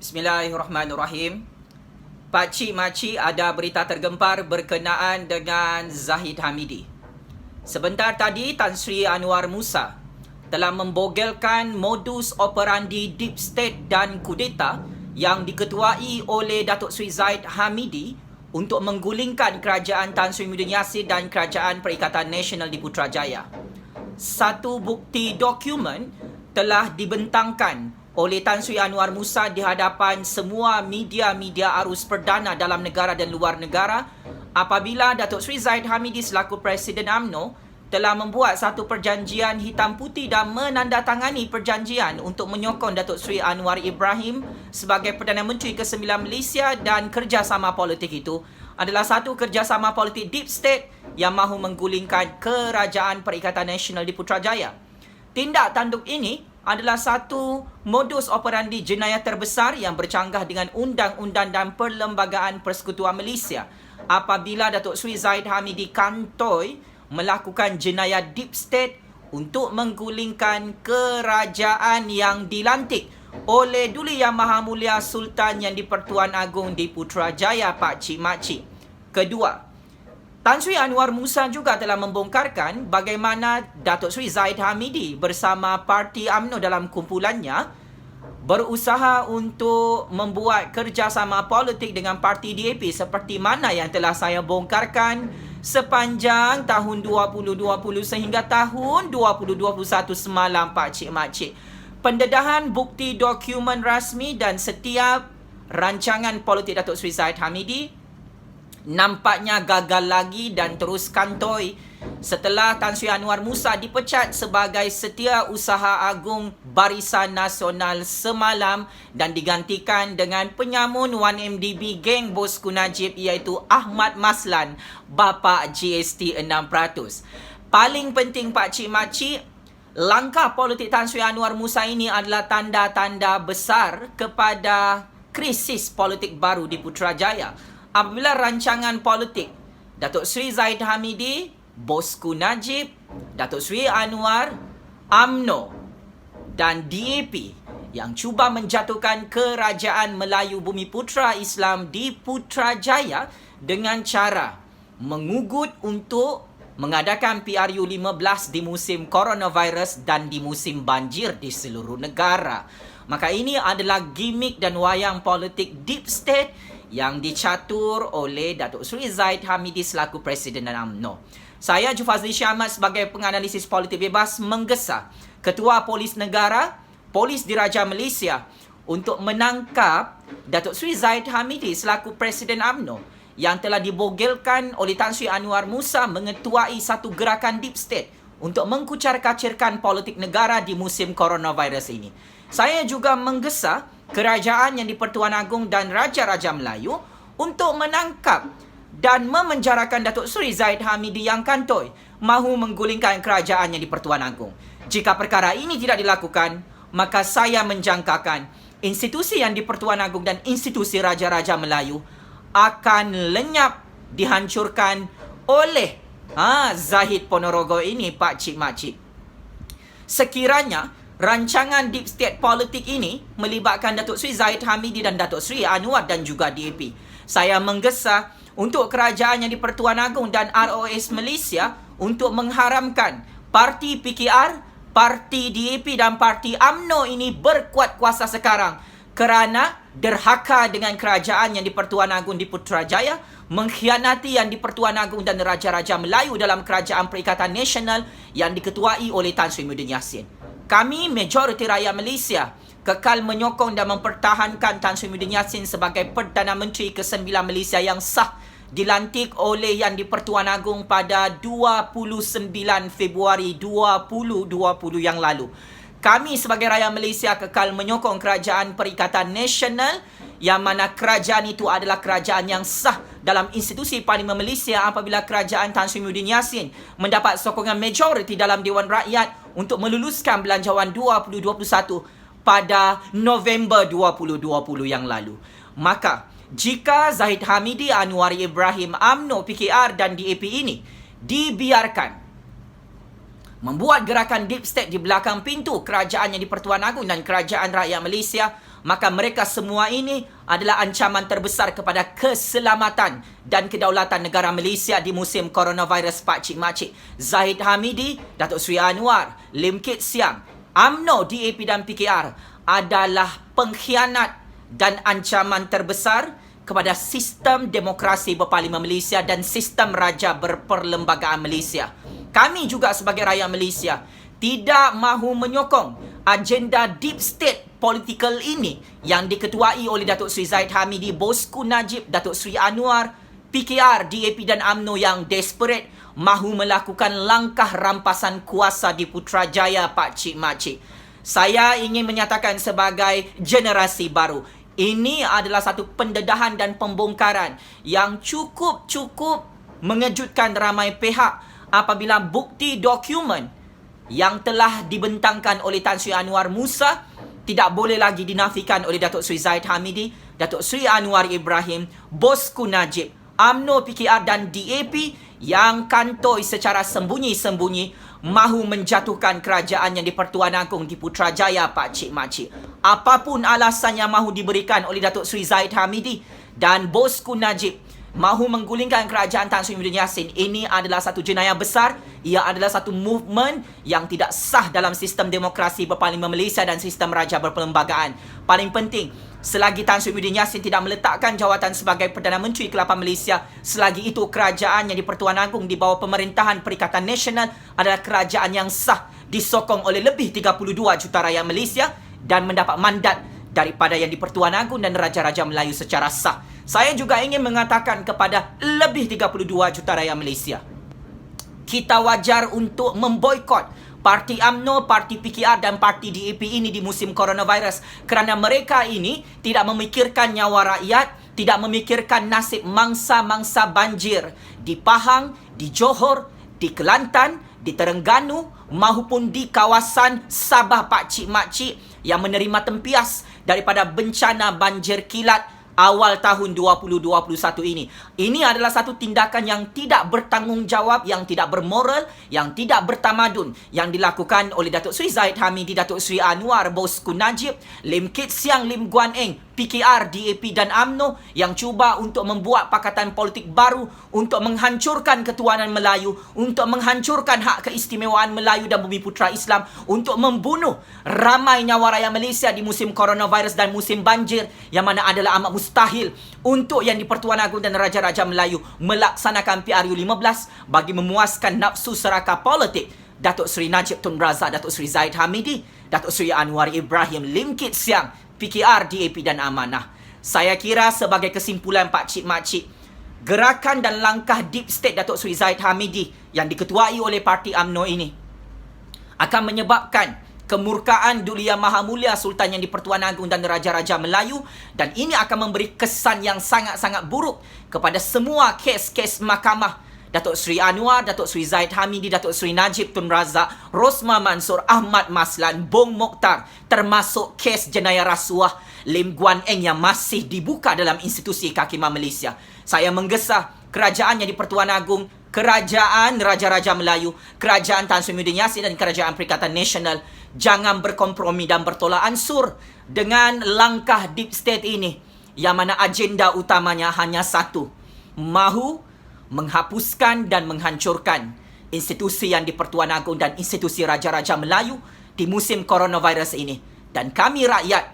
Bismillahirrahmanirrahim. Pakcik makcik, ada berita tergempar berkenaan dengan Zahid Hamidi. Sebentar tadi Tan Sri Anwar Musa telah membogelkan modus operandi deep state dan kudeta yang diketuai oleh Datuk Seri Zahid Hamidi untuk menggulingkan kerajaan Tan Sri Muhyiddin Yassin dan kerajaan Perikatan Nasional di Putrajaya. Satu bukti dokumen telah dibentangkan oleh Tan Sri Anwar Musa di hadapan semua media-media arus perdana dalam negara dan luar negara apabila Datuk Seri Zahid Hamidi selaku Presiden UMNO telah membuat satu perjanjian hitam putih dan menandatangani perjanjian untuk menyokong Datuk Seri Anwar Ibrahim sebagai Perdana Menteri ke-9 Malaysia, dan kerjasama politik itu adalah satu kerjasama politik deep state yang mahu menggulingkan kerajaan Perikatan Nasional di Putrajaya. Tindak tanduk ini adalah satu modus operandi jenayah terbesar yang bercanggah dengan undang-undang dan perlembagaan Persekutuan Malaysia apabila Datuk Seri Zahid Hamidi kantoi melakukan jenayah deep state untuk menggulingkan kerajaan yang dilantik oleh Duli Yang Maha Mulia Sultan Yang di-Pertuan Agong di Putrajaya, pakcik makcik. Kedua, Tan Sri Anwar Musa juga telah membongkarkan bagaimana Datuk Seri Zahid Hamidi bersama Parti UMNO dalam kumpulannya berusaha untuk membuat kerjasama politik dengan Parti DAP seperti mana yang telah saya bongkarkan sepanjang tahun 2020 sehingga tahun 2021 semalam, pakcik makcik. Pendedahan bukti dokumen rasmi dan setiap rancangan politik Datuk Seri Zahid Hamidi nampaknya gagal lagi dan terus kantoi setelah Tan Sri Anwar Musa dipecat sebagai Setiausaha Agung Barisan Nasional semalam dan digantikan dengan penyamun 1MDB geng bosku Najib iaitu Ahmad Maslan, bapa GST 6%. Paling penting, pakcik makcik, langkah politik Tan Sri Anwar Musa ini adalah tanda-tanda besar kepada krisis politik baru di Putrajaya. Apabila rancangan politik Datuk Seri Zahid Hamidi, bosku Najib, Datuk Seri Anwar, UMNO dan DAP yang cuba menjatuhkan kerajaan Melayu Bumi Putra Islam di Putrajaya dengan cara mengugut untuk mengadakan PRU 15 di musim coronavirus dan di musim banjir di seluruh negara. Maka ini adalah gimmick dan wayang politik deep state yang dicatur oleh Datuk Seri Zahid Hamidi selaku Presiden UMNO. Saya, Jufazli Syahmat, sebagai penganalisis politik bebas menggesa Ketua Polis Negara, Polis Diraja Malaysia untuk menangkap Datuk Seri Zahid Hamidi selaku Presiden UMNO yang telah dibogelkan oleh Tan Sri Anwar Musa mengetuai satu gerakan deep state untuk mengkucar-kacirkan politik negara di musim coronavirus ini. Saya juga menggesa kerajaan Yang di-Pertuan Agong dan Raja-Raja Melayu untuk menangkap dan memenjarakan Datuk Seri Zahid Hamidi yang kantoi mahu menggulingkan kerajaan Yang di-Pertuan Agong. Jika perkara ini tidak dilakukan, maka saya menjangkakan institusi Yang di-Pertuan Agong dan institusi Raja-Raja Melayu akan lenyap, dihancurkan oleh Zahid Ponorogo ini, pakcik makcik. Sekiranya rancangan deep state politik ini melibatkan Datuk Seri Zahid Hamidi dan Datuk Seri Anwar dan juga DAP, saya menggesa untuk kerajaan Yang di-Pertuan Agong dan ROS Malaysia untuk mengharamkan Parti PKR, Parti DAP dan Parti UMNO ini berkuat kuasa sekarang kerana derhaka dengan kerajaan Yang di-Pertuan Agong di Putrajaya, mengkhianati Yang di-Pertuan Agong dan Raja-Raja Melayu dalam kerajaan Perikatan Nasional yang diketuai oleh Tan Sri Muhyiddin Yassin. Kami, majoriti rakyat Malaysia, kekal menyokong dan mempertahankan Tan Sri Muhyiddin Yassin sebagai Perdana Menteri ke-9 Malaysia yang sah dilantik oleh Yang di-Pertuan Agong pada 29 Februari 2020 yang lalu. Kami sebagai rakyat Malaysia kekal menyokong kerajaan Perikatan Nasional yang mana kerajaan itu adalah kerajaan yang sah dalam institusi Parlimen Malaysia apabila kerajaan Tan Sri Muhyiddin Yassin mendapat sokongan majoriti dalam Dewan Rakyat untuk meluluskan Belanjawan 2021 pada November 2020 yang lalu. Maka, jika Zahid Hamidi, Anwar Ibrahim, UMNO, PKR dan DAP ini dibiarkan membuat gerakan deep state di belakang pintu kerajaan Yang di-Pertuan Agong dan kerajaan rakyat Malaysia, maka mereka semua ini adalah ancaman terbesar kepada keselamatan dan kedaulatan negara Malaysia di musim coronavirus pakcik-makcik. Zahid Hamidi, Datuk Seri Anwar, Lim Kit Siang, UMNO, DAP dan PKR adalah pengkhianat dan ancaman terbesar kepada sistem demokrasi berparlimen Malaysia dan sistem raja berperlembagaan Malaysia. Kami juga sebagai rakyat Malaysia tidak mahu menyokong agenda deep state political ini yang diketuai oleh Datuk Seri Zahid Hamidi, Bosku Najib, Datuk Seri Anwar, PKR, DAP dan UMNO yang desperate mahu melakukan langkah rampasan kuasa di Putrajaya pakcik-makcik. Saya ingin menyatakan sebagai generasi baru, ini adalah satu pendedahan dan pembongkaran yang cukup mengejutkan ramai pihak apabila bukti dokumen yang telah dibentangkan oleh Tan Sri Anwar Musa tidak boleh lagi dinafikan oleh Datuk Seri Zahid Hamidi, Datuk Seri Anwar Ibrahim, Bosku Najib, UMNO, PKR dan DAP yang kantoi secara sembunyi-sembunyi mahu menjatuhkan kerajaan yang di-Pertuan Agong di Putrajaya pakcik-makcik. Apapun alasan yang mahu diberikan oleh Datuk Seri Zahid Hamidi dan Bosku Najib mahu menggulingkan kerajaan Tan Sri Muhyiddin Yassin, ini adalah satu jenayah besar. Ia adalah satu movement yang tidak sah dalam sistem demokrasi berparlimen Malaysia dan sistem raja berperlembagaan. Paling penting, selagi Tan Sri Muhyiddin Yassin tidak meletakkan jawatan sebagai Perdana Menteri ke-8 Malaysia, selagi itu kerajaan yang di-Pertuan Agong di bawah pemerintahan Perikatan Nasional adalah kerajaan yang sah, disokong oleh lebih 32 juta rakyat Malaysia dan mendapat mandat daripada yang di-Pertuan Agong dan Raja-Raja Melayu secara sah. Saya juga ingin mengatakan kepada lebih 32 juta rakyat Malaysia, kita wajar untuk memboikot parti UMNO, parti PKR dan parti DAP ini di musim coronavirus kerana mereka ini tidak memikirkan nyawa rakyat, tidak memikirkan nasib mangsa-mangsa banjir di Pahang, di Johor, di Kelantan, di Terengganu maupun di kawasan Sabah pakcik-makcik yang menerima tempias daripada bencana banjir kilat awal tahun 2021 ini. Ini adalah satu tindakan yang tidak bertanggungjawab, yang tidak bermoral, yang tidak bertamadun yang dilakukan oleh Datuk Seri Zahid Hamidi, Datuk Seri Anwar, Bosku Najib, Lim Kit Siang, Lim Guan Eng, PKR, DAP dan UMNO yang cuba untuk membuat pakatan politik baru untuk menghancurkan ketuanan Melayu, untuk menghancurkan hak keistimewaan Melayu dan Bumi Putra Islam, untuk membunuh ramai nyawa rakyat Malaysia di musim coronavirus dan musim banjir yang mana adalah amat mustahil untuk yang di-Pertuan Agong dan Raja-Raja Melayu melaksanakan PRU15 bagi memuaskan nafsu serakah politik Datuk Seri Najib Tun Razak, Datuk Seri Zahid Hamidi, Datuk Seri Anwar Ibrahim, Lim Kit Siang, PKR, DAP dan Amanah. Saya kira sebagai kesimpulan pakcik-makcik, gerakan dan langkah deep state Datuk Seri Zahid Hamidi yang diketuai oleh parti UMNO ini akan menyebabkan kemurkaan Duli Yang Maha Mulia Sultan yang di-Pertuan Agong dan Raja-Raja Melayu, dan ini akan memberi kesan yang sangat-sangat buruk kepada semua kes-kes mahkamah Datuk Seri Anwar, Datuk Seri Zahid Hamidi, Datuk Seri Najib Tun Razak, Rosmah Mansor, Ahmad Maslan, Bong Mokhtar, termasuk kes jenayah rasuah Lim Guan Eng yang masih dibuka dalam institusi kehakiman Malaysia. Saya menggesa kerajaan yang di-Pertuan Agong, kerajaan Raja-Raja Melayu, kerajaan Tan Sri Muhyiddin Yassin dan kerajaan Perikatan Nasional jangan berkompromi dan bertolak ansur dengan langkah deep state ini yang mana agenda utamanya hanya satu, mahu menghapuskan dan menghancurkan institusi yang di-Pertuan Agong dan institusi Raja-Raja Melayu di musim coronavirus ini. Dan kami rakyat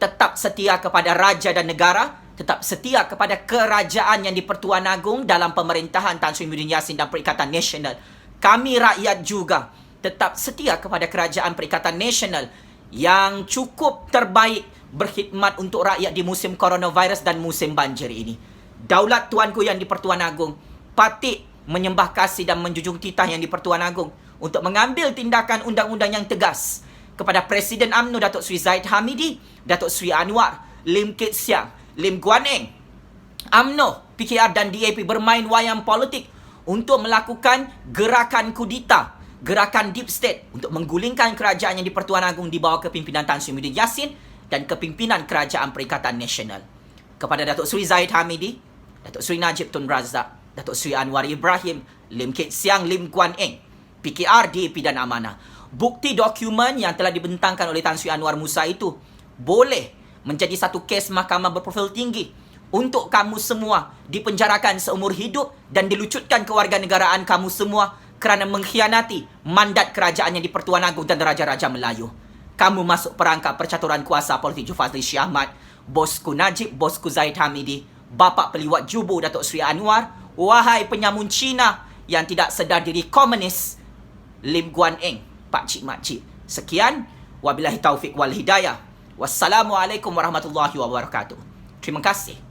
tetap setia kepada raja dan negara, tetap setia kepada kerajaan yang di-Pertuan Agong dalam pemerintahan Tan Sri Muhyiddin Yassin dan Perikatan Nasional. Kami rakyat juga tetap setia kepada kerajaan Perikatan Nasional yang cukup terbaik berkhidmat untuk rakyat di musim coronavirus dan musim banjir ini. Daulat tuanku yang di-Pertuan Agong patut menyembah kasih dan menjunjung titah yang di-Pertuan Agong untuk mengambil tindakan undang-undang yang tegas kepada Presiden UMNO Datuk Seri Zahid Hamidi, Datuk Seri Anwar, Lim Kit Siang, Lim Guan Eng. UMNO, PKR dan DAP bermain wayang politik untuk melakukan gerakan kudeta, gerakan deep state untuk menggulingkan kerajaan yang di-Pertuan Agong di bawah kepimpinan Tan Sri Muhyiddin Yassin dan kepimpinan kerajaan Perikatan Nasional. Kepada Datuk Seri Zahid Hamidi, Datuk Seri Najib Tun Razak, Datuk Seri Anwar Ibrahim, Lim Kit Siang, Lim Guan Eng, PKR, DAP dan Amanah, bukti dokumen yang telah dibentangkan oleh Tan Sri Anwar Musa itu boleh menjadi satu kes mahkamah berprofil tinggi untuk kamu semua dipenjarakan seumur hidup dan dilucutkan kewarganegaraan kamu semua kerana mengkhianati mandat kerajaan yang di-Pertuan Agong dan Raja-Raja Melayu. Kamu masuk perangkap percaturan kuasa politik Jufazli Shah Ahmad, bosku Najib, bosku Zahid Hamidi, bapa peliwat Jubu Datuk Seri Anwar, wahai penyamun Cina yang tidak sedar diri komunis, Lim Guan Eng, pakcik makcik. Sekian, wabillahi taufiq wal hidayah. Wassalamualaikum warahmatullahi wabarakatuh. Terima kasih.